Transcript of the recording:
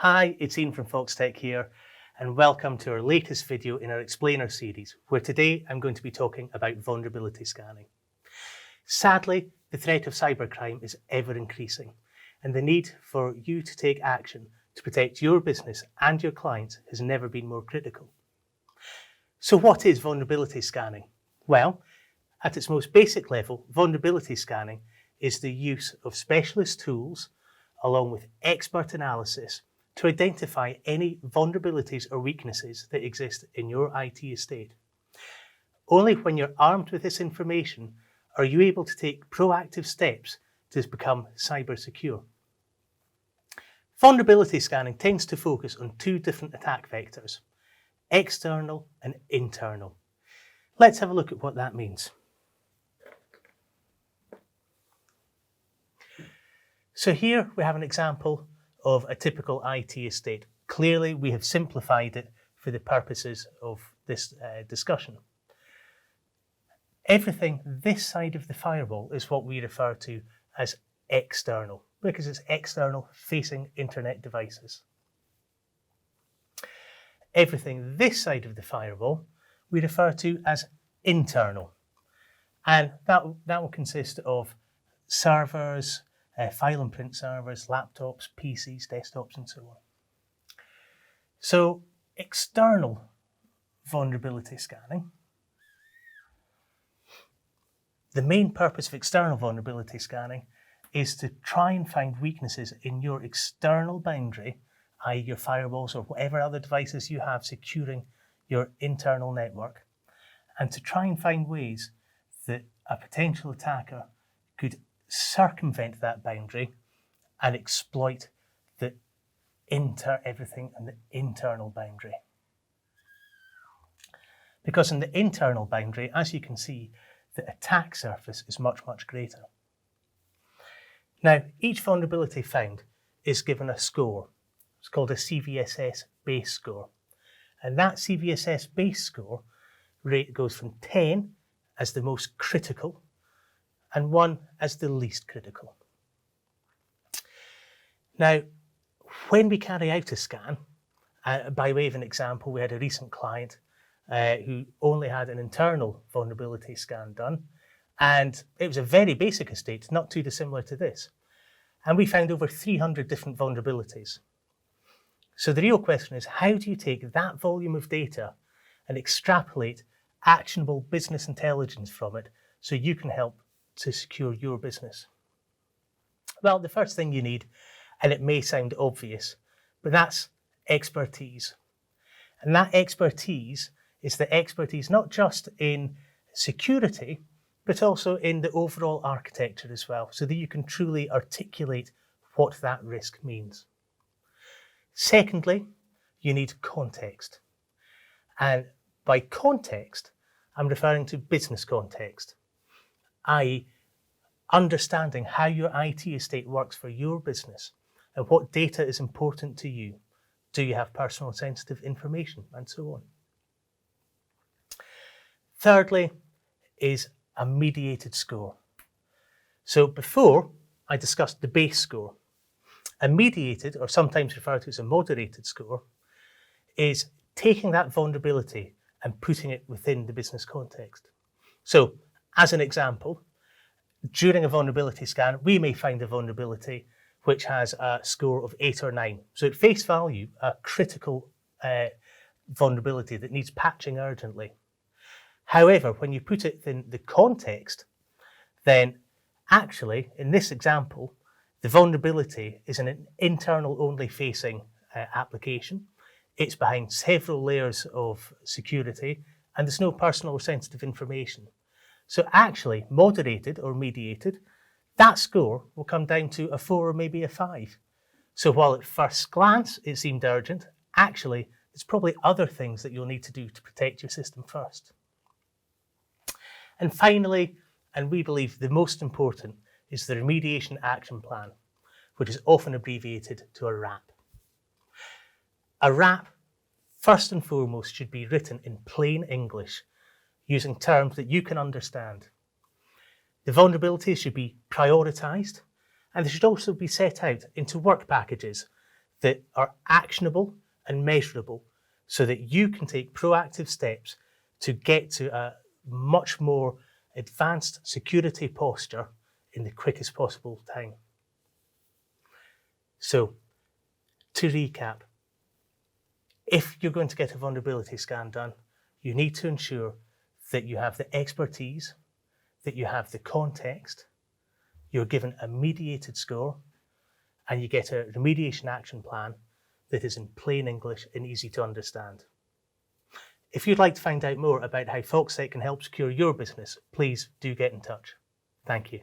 Hi, it's Iain from Foxtech here, and welcome to our latest video in our Explainer series, where today I'm going to be talking about vulnerability scanning. Sadly, the threat of cybercrime is ever increasing, and the need for you to take action to protect your business and your clients has never been more critical. So what is vulnerability scanning? Well, at its most basic level, vulnerability scanning is the use of specialist tools along with expert analysis to identify any vulnerabilities or weaknesses that exist in your IT estate. Only when you're armed with this information are you able to take proactive steps to become cyber secure. Vulnerability scanning tends to focus on two different attack vectors, external and internal. Let's have a look at what that means. So here we have an example of a typical IT estate. Clearly, we have simplified it for the purposes of this discussion. Everything this side of the firewall is what we refer to as external, because it's external facing internet devices. Everything this side of the firewall we refer to as internal, and that will consist of servers, file and print servers, laptops, PCs, desktops, and so on. So, external vulnerability scanning. The main purpose of external vulnerability scanning is to try and find weaknesses in your external boundary, i.e. your firewalls or whatever other devices you have securing your internal network, and to try and find ways that a potential attacker could circumvent that boundary and exploit the everything in the internal boundary. Because in the internal boundary, as you can see, the attack surface is much, much greater. Now, each vulnerability found is given a score. It's called a CVSs base score. And that CVSs base score rate goes from 10 as the most critical and 1 as the least critical. Now, when we carry out a scan, by way of an example, we had a recent client who only had an internal vulnerability scan done, and it was a very basic estate, not too dissimilar to this. And we found over 300 different vulnerabilities. So the real question is, how do you take that volume of data and extrapolate actionable business intelligence from it so you can help to secure your business? Well, the first thing you need, and it may sound obvious, but that's expertise. And that expertise is the expertise not just in security, but also in the overall architecture as well, so that you can truly articulate what that risk means. Secondly, you need context. And by context, I'm referring to business context, i.e. understanding how your IT estate works for your business and what data is important to you. Do you have personal sensitive information, and so on. Thirdly is a mediated score. So before I discussed the base score. A mediated, or sometimes referred to as a moderated score, is taking that vulnerability and putting it within the business context. So, as an example, during a vulnerability scan, we may find a vulnerability which has a score of 8 or 9. So at face value, a critical vulnerability that needs patching urgently. However, when you put it in the context, then actually, in this example, the vulnerability is an internal only facing application. It's behind several layers of security, and there's no personal or sensitive information. So actually, moderated or mediated, that score will come down to a 4 or maybe a 5. So while at first glance it seemed urgent, actually there's probably other things that you'll need to do to protect your system first. And finally, and we believe the most important, is the remediation action plan, which is often abbreviated to a RAP. A RAP, first and foremost, should be written in plain English, using terms that you can understand. The vulnerabilities should be prioritised, and they should also be set out into work packages that are actionable and measurable so that you can take proactive steps to get to a much more advanced security posture in the quickest possible time. So, to recap, if you're going to get a vulnerability scan done, you need to ensure that you have the expertise, that you have the context, you're given a mediated score, and you get a remediation action plan that is in plain English and easy to understand. If you'd like to find out more about how Foxsec can help secure your business, please do get in touch. Thank you.